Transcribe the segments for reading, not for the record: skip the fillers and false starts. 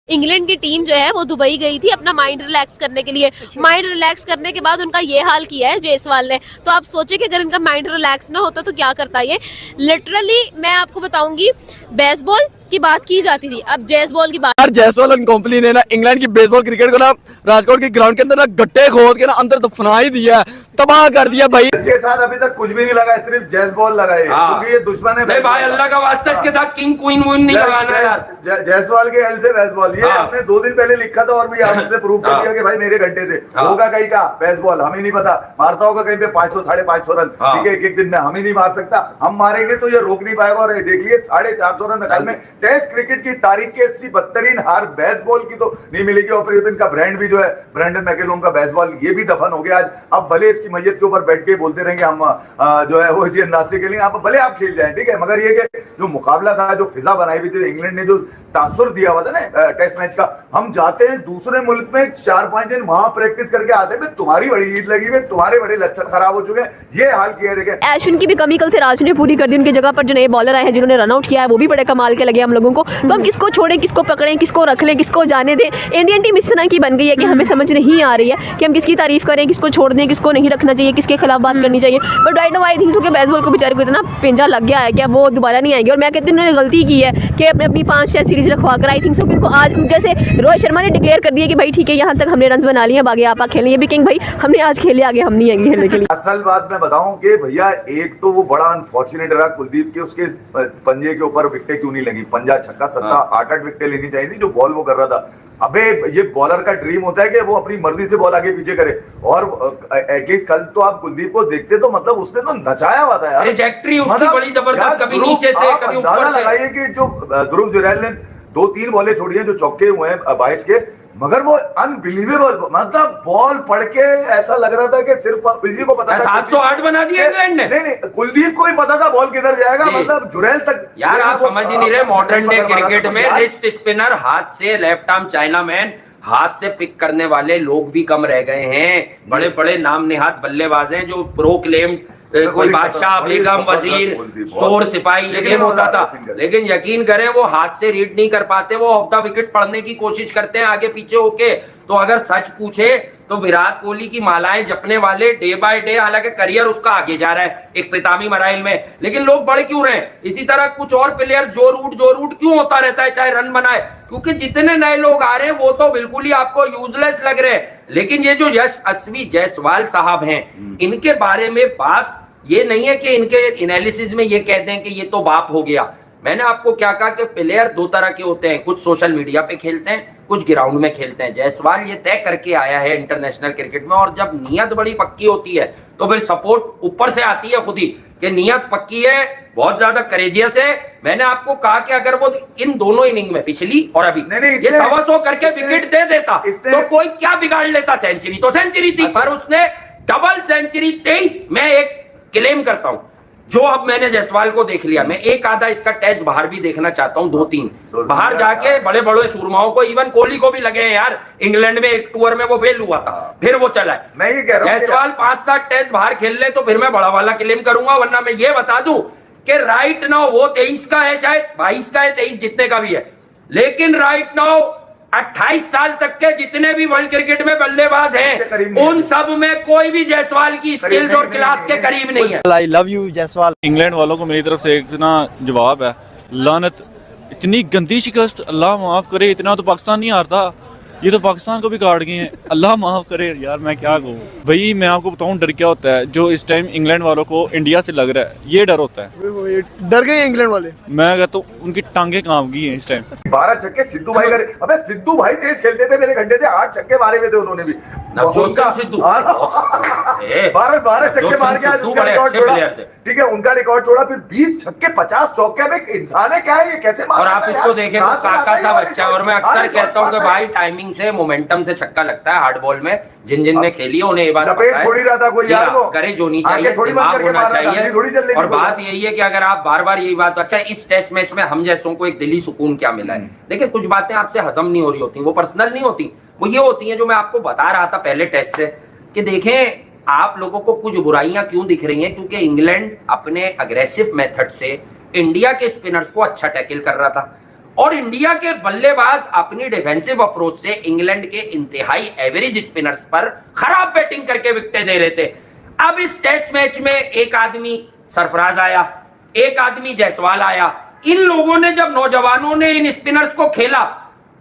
England की team जो है वो दुबई गई थी अपना माइंड रिलैक्स करने के लिए। माइंड रिलैक्स करने के बाद उनका ये हाल किया है जायसवाल ने। तो आप सोचिए कि अगर इनका माइंड रिलैक्स ना होता तो क्या करता ये। लिटरली मैं आपको बताऊंगी, बेसबॉल की बात की जाती थी, अब जायसवाल की बात। यार जायसवाल एंड कंपनी ने ना इंग्लैंड की बेसबॉल क्रिकेट को ना राजकोट के ग्राउंड के अंदर ना गट्टे खोद के ना अंदर दफना ही दिया है, तबाह कर दिया भाई। इसके साथ अभी तक कुछ भी नहीं लगा है, सिर्फ जायसवाल लगा है, क्योंकि ये दुश्मन है। नहीं भाई, अल्लाह का वास्ता इसके साथ किंग क्वीन वुइन नहीं लगाना यार। जायसवाल के एल से बेसबॉल, ये हमने 2 दिन पहले लिखा था और भी आपसे प्रूफ कर दिया कि भाई मेरे घंटे से होगा कहीं का बेसबॉल, हमें नहीं पता। मारता होगा कहीं पे 500 550 रन, ठीक है, एक दिन में हम ही नहीं मार सकता। हम मारेंगे तो ये रोक नहीं पाएगा। और देखिए 450 रन निकाल में टेस्ट क्रिकेट की तारीख की ऐसी बदतरीन हार बेसबॉल की तो नहीं मिलेगी। और फिर इनका ब्रांड भी जो है ब्रैंडन मैकेलम का बेसबॉल, ये भी दफन हो गया आज। अब भले इसकी मैयत के ऊपर बैठ के बोलते रहेंगे हम जो है वो इसी अंदाज से खेलेंगे, आप भले आप खेल जाए, ठीक है, मगर ये कि जो मुकाबला था, जो फिजा बनाई हुई थी, इंग्लैंड ने जो तासुर दिया हुआ था ना टेस्ट मैच का, हम जाते हैं दूसरे मुल्क में 4-5 दिन वहां प्रैक्टिस करके आते हैं, तुम्हारी बड़ी ईद लगी हुई, तुम्हारे बड़े लक्षण खराब हो चुके हैं, ये हाल किया। देखे एश्विन की भी कमी कल से राज ने पूरी कर दी। उनकी जगह पर जो नए बॉलर आए हैं जिन्होंने रन आउट किया है वो भी बड़े कमाल के लगे हम लोगों को। तो हम किसको छोड़ें, किसको पकड़ें, किसको रख लें, किसको जाने दें। इंडियन टीम इस तरह की बन गई है कि हमें समझ नहीं आ रही है कि हम किसकी तारीफ करें, किसको छोड़ दें, किसको नहीं रखना चाहिए, किसके खिलाफ बात करनी चाहिए। But right now I think so कि बेसबॉल को बेचारे को इतना पिंजा लग गया है कि अब वो दोबारा नहीं आएंगे। और मैं कहती हूँ उन्होंने गलती की है कि अपनी 5-6 सीरीज रखवा कर आई थिंक सो कि उनको आज जैसे रोहित शर्मा ने डिक्लेयर कर दिया कि भाई ठीक है यहाँ तक हमने रन बना लिए, आगे आप खेलें। ये भी किंग भाई हमने आज खेले, आगे हम नहीं आएंगे खेलने के लिए। असल बात मैं बताऊं कि भैया एक तो वो बड़ा अनफॉर्चुनेट रहा कुलदीप के, उसके पंजे के ऊपर विकेटें क्यों नहीं लगी। पंजा छक्का 7-8 विकेटें लेनी चाहिए थी जो बॉल वो कर रहा था। अबे ये बॉलर का ड्रीम होता है कि वो अपनी मर्जी से बॉल आगे पीछे करे। और एटलीस्ट कल तो आप कुलदीप को देखते तो मतलब उसने तो नचाया हुआ था यार, ट्रैजेक्टरी उसकी बड़ी जबरदस्त, कभी नीचे से कभी ऊपर से। लगाइए कि जो ध्रुव जुरैल ने 2-3 बॉलें छोड़ी हैं जो चौके हुए हैं 22 के, मगर वो अनबिलीवेबल, मतलब बॉल पढ़ के ऐसा लग रहा था कि सिर्फ किसी को पता था 708 बना दिया इंग्लैंड ने। नहीं कुलदीप को ही पता था बॉल किधर जाएगा, मतलब जुरैल तक। यार आप समझ ही नहीं रहे, मॉडर्न डे क्रिकेट में रिस्ट स्पिनर, हाथ से लेफ्ट आर्म चाइना मैन, हाथ से पिक करने वाले लोग भी कम रह गए हैं। बड़े बड़े नाम निहात बल्लेबाज हैं जो प्रोक्लेम्ड कोई बादशाह, बेगम, वजीर, शोर, सिपाही ये गेम होता था। लेकिन यकीन करें वो हाथ से रीड नहीं कर पाते, वो ऑफ द विकेट पढ़ने की कोशिश करते हैं आगे पीछे होके। तो अगर सच पूछे तो विराट कोहली की मालाएं जपने वाले डे बाय डे, हालांकि करियर उसका आगे जा रहा है इख्तितामी मराइल में, लेकिन लोग बढ़ क्यों रहे हैं। इसी तरह कुछ और प्लेयर जो रूट क्यों होता रहता है चाहे रन बनाए, क्योंकि जितने नए लोग आ रहे हैं वो तो बिल्कुल ही आपको यूजलेस लग रहे हैं। लेकिन ये जो यशस्वी जायसवाल साहब हैं, इनके बारे में बात ये नहीं है कि इनके एनालिसिस में ये कहते हैं कि ये तो बाप हो गया। मैंने आपको क्या कहा कि प्लेयर 2 तरह के होते हैं, कुछ सोशल मीडिया पे खेलते हैं, कुछ ग्राउंड में खेलते हैं। जायसवाल ये तय करके आया है इंटरनेशनल क्रिकेट में, और जब नियत बड़ी पक्की होती है तो फिर सपोर्ट ऊपर से आती है खुद ही कि नियत पक्की है, बहुत ज्यादा करेजियस है। मैंने आपको कहा कि अगर वो इन दोनों इनिंग में, पिछली और अभी, ये 125 करके विकेट दे देता तो कोई क्या बिगाड़ लेता। सेंचुरी तो सेंचुरी थी, पर उसने डबल सेंचुरी 23 मैं एक क्लेम करता हूं जो अब मैंने जायसवाल को देख लिया। मैं एक आधा इसका टेस्ट बाहर भी देखना चाहता हूं, 2-3 बाहर जाके बड़े बड़े सूरमाओं को, इवन कोहली को भी लगे हैं यार। इंग्लैंड में एक टूर में वो फेल हुआ था, फिर वो चला है। मैं ये कह रहा हूं जायसवाल 5-7 टेस्ट बाहर खेल ले तो फिर मैं बड़ा वाला क्लेम करूंगा। वरना मैं ये बता दूं कि राइट नाउ वो 23 का है, शायद 22 का है, 23 जितने का भी है, लेकिन राइट नाउ 28 साल तक के जितने भी वर्ल्ड क्रिकेट में बल्लेबाज हैं उन सब में कोई भी जायसवाल की स्किल्स और क्लास के करीब नहीं है। I love you Jaiswal. England वालों को मेरी तरफ से इतना जवाब है, लानत, इतनी गंदी शिकस्त, अल्लाह माफ करे। इतना तो पाकिस्तान नहीं हारता, ये तो पाकिस्तान को भी काट गए हैं, अल्लाह माफ करे। यार मैं क्या कहूँ भाई, मैं आपको बताऊँ डर क्या होता है जो इस टाइम इंग्लैंड वालों को इंडिया से लग रहा है, ये डर होता है। डर गए इंग्लैंड वाले, मैं कहता हूँ उनकी टांगे कांप गई हैं इस टाइम। 12 छक्के सिद्धू भाई करे। अबे सिद्धू भाई तेज खेलते थे मेरे घंटे से, 8 छक्के मारे हुए थे उन्होंने भी। सिद्धू 12 छक्के मार के आज उनका रिकॉर्ड तोड़ा, ठीक है, उनका रिकॉर्ड तोड़ा। फिर 20 छक्के 50 चौके में इंसान है क्या है, ये कैसे मार। और आप इसको देखें तो काका सा बच्चा। और मैं अक्सर कहता हूँ कि भाई टाइमिंग से, मोमेंटम से छक्का लगता है हार्ड बॉल में। जिन ने खेली है उन्हें ये बात थोड़ी रहा था कोई यार, वो करेज होनी चाहिए, दिमाग होना चाहिए। और बात यही है कि अगर आप बार बार यही बात, अच्छा इस टेस्ट मैच में हम जैसों को एक दिली सुकून क्या मिला है। देखिए कुछ बातें आपसे हजम नहीं हो रही होती, वो पर्सनल नहीं होती, वो ये होती हैं जो मैं आपको बता रहा था पहले टेस्ट से कि देखें आप लोगों को कुछ बुराइयां क्यों दिख रही हैं, क्योंकि इंग्लैंड अपने अग्रेसिव मेथड से इंडिया के स्पिनर्स को अच्छा टैकल कर रहा था। और इंडिया के बल्लेबाज अपनी डिफेंसिव अप्रोच से इंग्लैंड के इंतहाई एवरेज स्पिनर्स पर खराब बैटिंग करके विकेटें दे रहे थे। अब इस टेस्ट मैच में एक आदमी सरफराज आया, एक आदमी जायसवाल आया। इन लोगों ने जब नौजवानों ने इन स्पिनर्स को खेला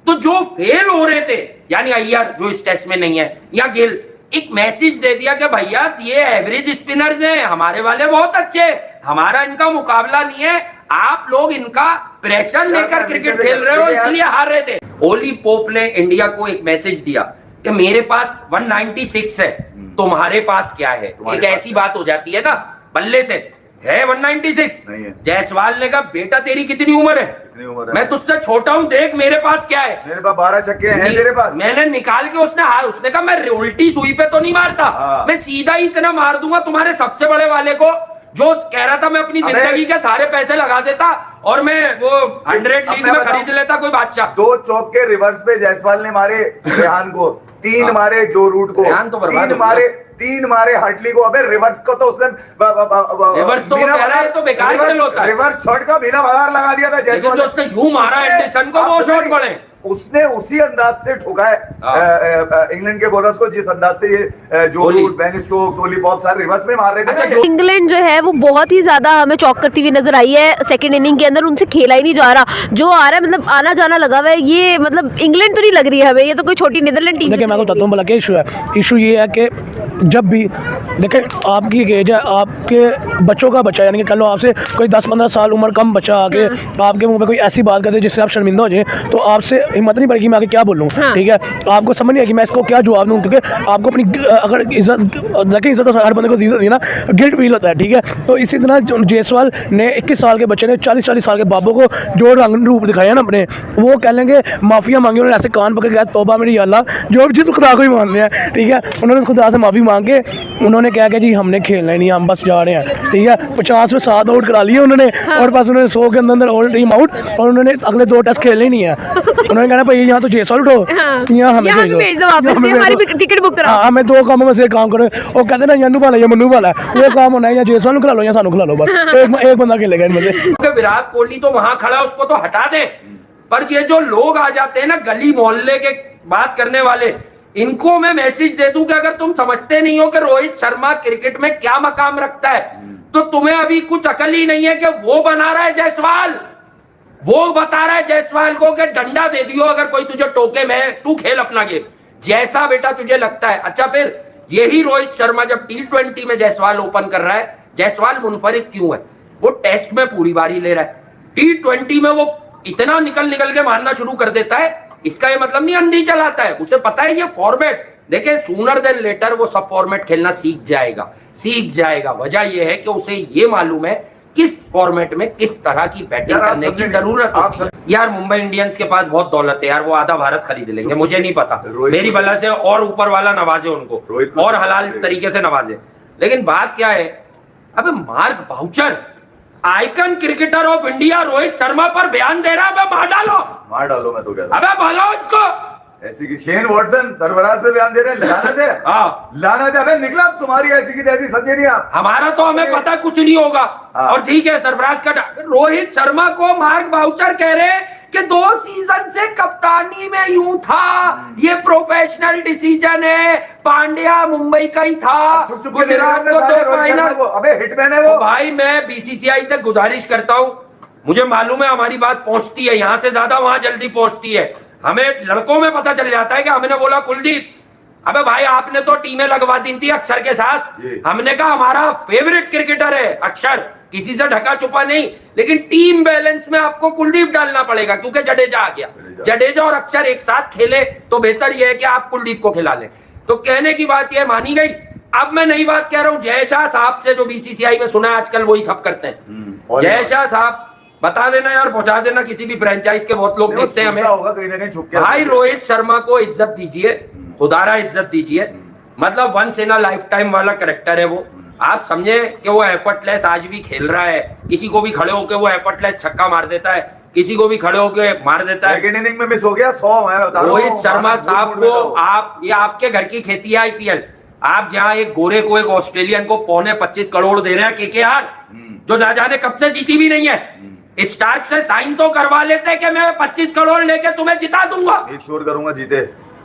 तो जो फेल हो रहे थे, यानी अय्यर जो इस टेस्ट में नहीं है या गिल, एक मैसेज दे दिया कि भैया ये एवरेज स्पिनर्स हैं, हमारे वाले बहुत अच्छे, हमारा इनका मुकाबला नहीं है, आप लोग इनका प्रेशर लेकर क्रिकेट खेल रहे हो इसलिए हार रहे थे। ओली पोप ने इंडिया को एक मैसेज दिया कि मेरे पास 196 है, तुम्हारे पास क्या है। एक ऐसी बात हो जाती है ना, बल्ले से है 196 नहीं है। जायसवाल ने कहा बेटा तेरी कितनी उम्र है, मैं तुझसे छोटा हूं, देख मेरे पास क्या है। मेरे पास 12 छक्के हैं तेरे पास। मैंने निकाल के उसने कहा मैं उल्टी सुई पे तो नहीं मारता, मैं सीधा ही इतना मार दूंगा तुम्हारे सबसे बड़े वाले को, जो कह रहा था मैं अपनी जिंदगी के सारे पैसे लगा देता और मैं वो 100 लीग में खरीद लेता कोई बादशाह। 2 चौके रिवर्स पे जायसवाल ने मारे रेहान को, 3 मारे जो रूट को, 3 मारे हटली को। अबे रिवर्स को तो उसने रिवर्स तो कह रहा है तो बेकार खेल होता है, रिवर्स शॉट का बिना बाहर लगा दिया था लेकिन जो उसने यूं मारा एंडरसन को वो शॉट पड़े, उसने उसी अंदाज से ठोका है इंग्लैंड के बॉलर्स को जिस अंदाज से ये जो Root Ben Stokes, Ollie Pope सारे रिवर्स में मार रहे थे। इंग्लैंड जो है वो बहुत ही ज्यादा हमें चौक करती हुई नजर आई है सेकंड इनिंग के अंदर, उनसे खेला ही नहीं जा रहा, जो आ रहा है मतलब आना जाना लगा हुआ है। ये मतलब इंग्लैंड तो नहीं लग रही है हमें, ये तो कोई छोटी नीदरलैंड टीम। देखिए मैं बताता हूँ भला क्या इशू है। इशू ये है कि जब भी देखिए आपकी एज है, आपके बच्चों का बच्चा, यानी कि कल आपसे कोई 10-15 साल उम्र कम बच्चा आके आपके मुंह पे कोई ऐसी बात करते जिससे आप शर्मिंदा हो जाए, तो आपसे हिम्मत नहीं पड़ेगी मैं आगे क्या बोलूँ। ठीक है, आपको समझ नहीं है कि मैं इसको क्या जवाब दूँ, क्योंकि आपको अपनी अगर इज्जत देखिए, इज्जत तो हर बंदे को इज्जत दी ना, गिल्ट फील होता है। ठीक है, तो इसी तरह जायसवाल ने 21 साल के बच्चे ने 40-40 साल के बाबू को जो रंग रूप दिखाया ना अपने, वो कह लेंगे माफिया मांगी उन्होंने, ऐसे कान पकड़ गया तौबा मेरी अल्लाह, जो जिस खुदा को ही मानते हैं। ठीक है, उन्होंने खुदा से माफी मांग के उन्होंने कहा कि जी हमने खेलना ही नहीं, हम बस जा रहे हैं। ठीक है, 50 में 7 आउट करा लिए उन्होंने, और बस उन्होंने 100 के अंदर ऑल टीम आउट, और उन्होंने अगले 2 टेस्ट खेलने ही नहीं है। उन्होंने कहना भाई यहाँ तो जायसवाल उठो, यहाँ हमें भेज दो, हमारी टिकट बुक कराओ। हमें 2 कामों में से एक काम करो। वो कहते ना यन्नू वाला या मन्नू वाला, ये काम होना है, या जायसवाल खिला लो या सानू खिला लो, बस एक बंदा खेलेगा इनमें से। क्योंकि विराट कोहली तो वहां खड़ा, उसको तो हटा दे, पर ये जो लोग आ जाते हैं ना गली मोहल्ले के बात करने वाले, इनको मैं मैसेज दे दूं कि अगर तुम समझते नहीं हो कि रोहित शर्मा क्रिकेट में क्या मकाम रखता है, तो तुम्हें अभी कुछ अकल ही नहीं है कि वो बना रहा है जायसवाल, वो बता रहा है जायसवाल को कि डंडा दे दियो अगर कोई तुझे टोके, मैं तू खेल अपना गेम जैसा बेटा तुझे लगता है। अच्छा, फिर यही रोहित शर्मा जब T20 में जायसवाल ओपन कर रहा है, जायसवाल मुनफरिद क्यों है? वो टेस्ट में पूरी बारी ले रहा है, T20 में वो इतना निकल के मारना शुरू कर देता है। इसका ये मतलब नहीं अंधी चलाता है, उसे पता है ये फॉर्मेट, देखिए सूनर देन लेटर वो सब फॉर्मेट खेलना सीख जाएगा। वजह ये है कि उसे ये मालूम है किस फॉर्मेट में किस तरह की बैटिंग करने की जरूरत है। यार मुंबई इंडियंस के पास बहुत दौलत है यार, वो आधा भारत खरीद लेंगे, मुझे नहीं पता, मेरी बल्ला से और ऊपर वाला नवाजे उनको और हलाल तरीके से नवाजे। लेकिन बात क्या है, अबे Mark Boucher icon cricketer of India Rohit Sharma पर बयान दे रहा है, मार डालो मैं तो कहता हूं। अबे भगाओ इसको। ऐसी की शेन वॉटसन सरफराज पे बयान दे रहे हैं, लानत है। लानत है, अबे निकला तुम्हारी ऐसी की तैसी, समझे नहीं आप? हमारा तो हमें पता कुछ नहीं होगा। और ठीक है सरफराज का, रोहित शर्मा को मार्क बाउचर कह रहे कि 2 सीजन से कप्तानी में यूं था, ये प्रोफेशनल डिसीजन है, पांड्या मुंबई का ही था, गुजरात को 2 फाइनल। अबे हिटमैन है वो। भाई मैं बीसीसीआई से गुजारिश करता हूं, मुझे मालूम है हमारी बात पहुंचती है, यहां से ज्यादा वहां जल्दी पहुंचती है, हमें लड़कों में पता चल जाता है कि हमने बोला कुलदीप, अबे भाई आपने तो टीमें लगवा दी थी अक्षर के साथ, हमने कहा हमारा फेवरेट क्रिकेटर है अक्षर, किसी से ढका छुपा नहीं, लेकिन टीम बैलेंस में आपको कुलदीप डालना पड़ेगा क्योंकि जडेजा आ गया, जडेजा और अक्षर एक साथ खेले तो बेहतर यह है कि आप कुलदीप को खिला लें। तो कहने की बात यह मानी गई। अब मैं नई बात कह रहा हूं, जय शाह साहब से, जो बीसीसीआई में सुना है आजकल वही सब करते हैं, जय शाह साहब बता देना यार, पहुंचा देना, किसी भी फ्रेंचाइज के बहुत लोग देखते हैं हमें, कहीं ना कहीं छुप के भाई रोहित शर्मा को इज्जत दीजिए, खुदारा इज्जत दीजिए, मतलब once in a lifetime वाला कैरेक्टर है वो। आप समझे कि वो एफर्टलेस आज भी खेल रहा है, किसी को भी खड़े होकर वो एफर्टलेस छक्का मार देता है, किसी को भी खड़े होकर मार देता है। सेकंड इनिंग में मिस हो गया 100 है, बता रहा हूं। रोहित शर्मा साहब को आप, ये आपके घर की खेती है आईपीएल, आप जहां एक गोरे को एक ऑस्ट्रेलियन को 25 करोड़ दे रहे हैं केकेआर, जो ना जाने कब से जीती भी नहीं है, स्टार्क से साइन तो करवा लेते कि मैं 25 करोड़ लेके तुम्हें जिता दूंगा। एक श्योर करूंगा जीते।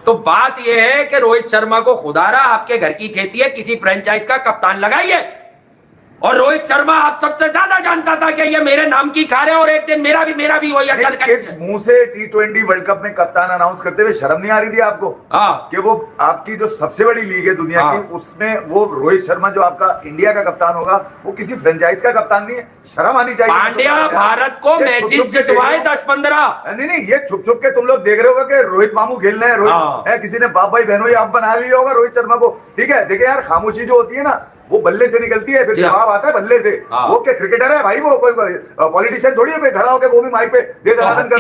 तो बात यह है कि रोहित शर्मा को खुदारा आपके घर की खेती है, किसी फ्रेंचाइज का कप्तान लगाइए। और रोहित शर्मा आप सबसे ज्यादा जानता था कि ये मेरे नाम की खा रहे हैं और एक दिन मेरा भी वही अचल किस मुंह से T20 वर्ल्ड कप में कप्तान अनाउंस करते हुए शर्म नहीं आ रही थी आपको? हाँ। कि वो आपकी जो सबसे बड़ी लीग है दुनिया हाँ। की, उसमें वो रोहित शर्मा जो आपका इंडिया का कप्तान होगा वो किसी फ्रेंचाइज का कप्तान नहीं है। शर्म आनी चाहिए। पांड्या भारत को मैचेस जितवाए 10-15। नहीं, ये छुप छुप के तुम लोग देख रहे होगा कि रोहित मामू खेल रहे हैं, रोहित है, किसी ने बाप भाई बहनों आप बना लिया होगा रोहित शर्मा को। ठीक है, देखिए यार, खामोशी जो होती है ना वो बल्ले से निकलती है, फिर जवाब आता है बल्ले से। वो क्या क्रिकेटर है भाई, वो कोई पॉलिटिशियन थोड़ी है खड़ा होकर वो भी माइक पे दे दनादन कर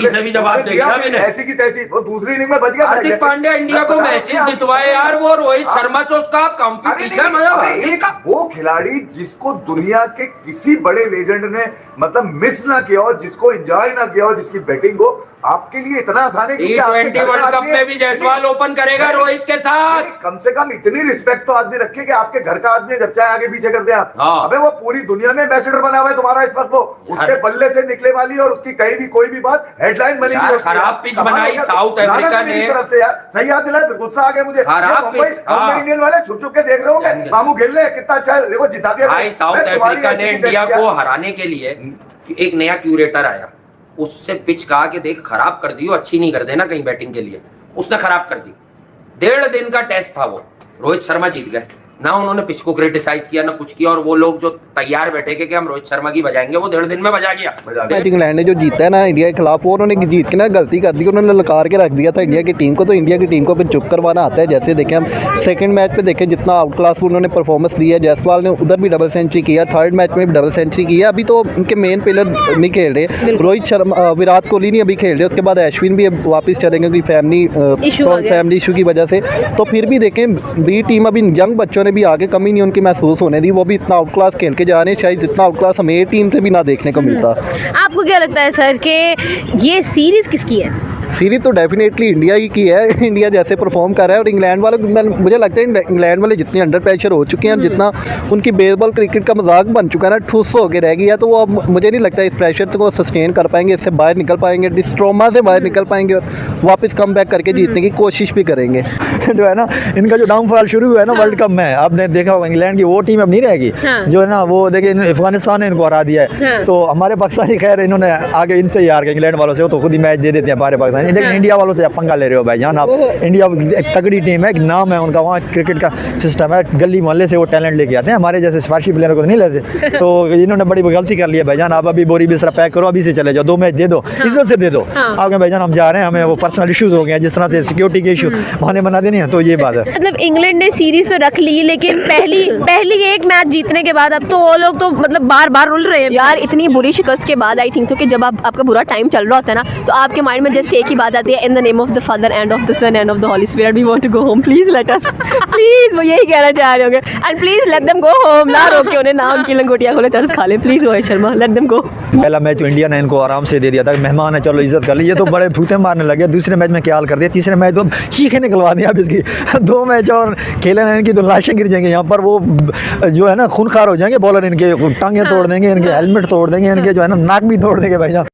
दे। ऐसी की तैसी वो दूसरी इनिंग में बच गया। हार्दिक पांड्या इंडिया को मैचेस जितवाए यार, वो रोहित शर्मा से उसका कंपटीशन। वो खिलाड़ी जिसको दुनिया के किसी बड़े लेजेंड ने मतलब मिस ना किया हो, जिसको एंजॉय ना किया हो, जिसकी बैटिंग को आपके लिए इतना आसान है। T20 वर्ल्ड कप में भी जायसवाल ओपन करेगा रोहित के साथ। कम से कम इतनी रिस्पेक्ट तो आदमी रखे कि आपके घर का आदमी जब चाहे आगे पीछे कर दे आप। अबे वो पूरी दुनिया में एम्बेसडर बना हुआ है तुम्हारा इस वक्त, वो उसके बल्ले से निकले वाली और उसकी कहीं भी कोई भी बात हेडलाइन बनी। खराब पिच बनाई साउथ अफ्रीका ने तरफ से यार, सही याद दिलाया, गुस्सा आ गया मुझे। मुंबई इंडियन वाले छुप छुप के देख रहे होंगे मामू खेल रहे कितना अच्छा है, देखो जिता दिया भाई। साउथ अफ्रीका ने इंडिया को हराने के लिए एक नया क्यूरेटर आया, उससे पिच कहा कि देख खराब कर दी हो, अच्छी नहीं कर देना कहीं बैटिंग के लिए। उसने खराब कर दी। 1.5 दिन का टेस्ट था वो, रोहित शर्मा जीत गए ना। उन्होंने पिच को क्रिटिसाइज किया ना कुछ किया, और वो लोग जो तैयार बैठे कि हम रोहित शर्मा की बजाएंगे, वो 1.5 दिन में बजा गया। मैच इंग्लैंड ने जो जीता है ना इंडिया के खिलाफ, वो उन्होंने जीत के ना गलती कर दी, उन्होंने लकार के रख दिया था इंडिया की टीम को। तो इंडिया की टीम को फिर चुप करवाना आता है। जैसे देखें हम सेकंड मैच पे देखें जितना आउट क्लास उन्होंने परफॉर्मेंस दी है, जायसवाल ने उधर भी डबल सेंचुरी किया, थर्ड मैच में भी डबल सेंचुरी किया। अभी तो उनके मेन प्लेयर नहीं खेल रहे, रोहित शर्मा विराट कोहली नहीं अभी खेल रहे, उसके बाद अश्विन भी वापस चलेंगे क्योंकि फैमिली इशू की वजह से। तो फिर भी देखें बी टीम अभी यंग बच्चों ने भी आगे कमी नहीं उनकी महसूस होने दी, वो भी इतना आउट क्लास खेल के जा रहे हैं, शायद जितना आउट क्लास हमें टीम से भी ना देखने को मिलता। आपको क्या लगता है सर कि ये सीरीज किसकी है? सीरीज तो डेफिनेटली इंडिया ही की है। इंडिया जैसे परफॉर्म कर रहा है, और इंग्लैंड वाले मुझे लगता है इंग्लैंड वाले जितने अंडर प्रेशर हो चुके हैं, जितना उनकी बेसबॉल क्रिकेट का मजाक बन चुका है ना, ठुस हो के रह गई है, तो वो अब मुझे नहीं लगता इस प्रेशर को सस्टेन कर पाएंगे, इससे बाहर निकल पाएंगे, डिस्ट्रोमा से बाहर निकल पाएंगे और वापस कम बैक करके जीतने की कोशिश भी करेंगे। जो है ना इनका जो डाउनफॉल शुरू हुआ है ना वर्ल्ड कप में, आपने देखा होगा इंग्लैंड की वो टीम अब नहीं रहेगी। जो है ना वो देखिए अफगानिस्तान ने इनको हरा दिया है, तो हमारे पाकिस्तानी खैर इन्होंने आगे इनसे ही हार गए इंग्लैंड वालों से, वो तो खुद ही मैच दे देते हैं हमारे पाकिस्तानी। लेकिन इंडिया वालों से आप पंगा ले रहे हो भाई जान। आप इंडिया एक तगड़ी टीम है, एक नाम है उनका, वहाँ क्रिकेट का सिस्टम है, गली मोहल्ले से वो टैलेंट लेके आते हैं, हमारे जैसे सिफारिशी प्लेयर को तो नहीं लेते। तो इन्होंने बड़ी गलती कर ली है भाईजान। आप अभी बोरी बिस्तरा पैक करो, अभी से चले जाओ, 2 मैच दे दो, इज्जत से दे दो। आगे भाईजान हम जा रहे हैं, हमें वो पर्सनल इश्यूज हो गए हैं, जिस तरह से सिक्योरिटी के इशू बहाने बना देने हैं, तो ये बात है। मतलब इंग्लैंड ने सीरीज तो रख ली, लेकिन पहली एक मैच जीतने के बाद अब तो वो लोग तो मतलब बार रुल रहे हैं यार। इतनी बुरी शिकस्त के बाद आई थिंक सो कि जब आपका बुरा टाइम चल रहा होता है ना, तो आपके माइंड में जस्ट एक ही बात आती है, in the name of the Father and of the Son and of the Holy Spirit we want to go home, please let us, please. वो यही कहना चाह रहे होंगे, and please let them go home, ना रोके उन्हें, ना उनकी लंगोटियां खोले तरस खा ले, please Rohit Sharma late them गो। पहला मैच तो इंडिया ने इनको आराम से दे दिया था, मेहमान है चलो इज्जत कर ली, ये तो बड़े फूटे मारने लगे। दूसरे मैच में क्या हाल कर दिया, तीसरे मैच तो चीखें निकलवा दिया अब इसकी। 2 मैच और खेले ना, इनकी तो लाशें गिर जाएंगी यहाँ पर, वो जो है ना खूनखार हो जाएंगे बॉलर, इनके टांगें तोड़ देंगे, इनके हेलमेट तोड़ देंगे, इनके जो है ना नाक भी तोड़ देंगे भाई साहब।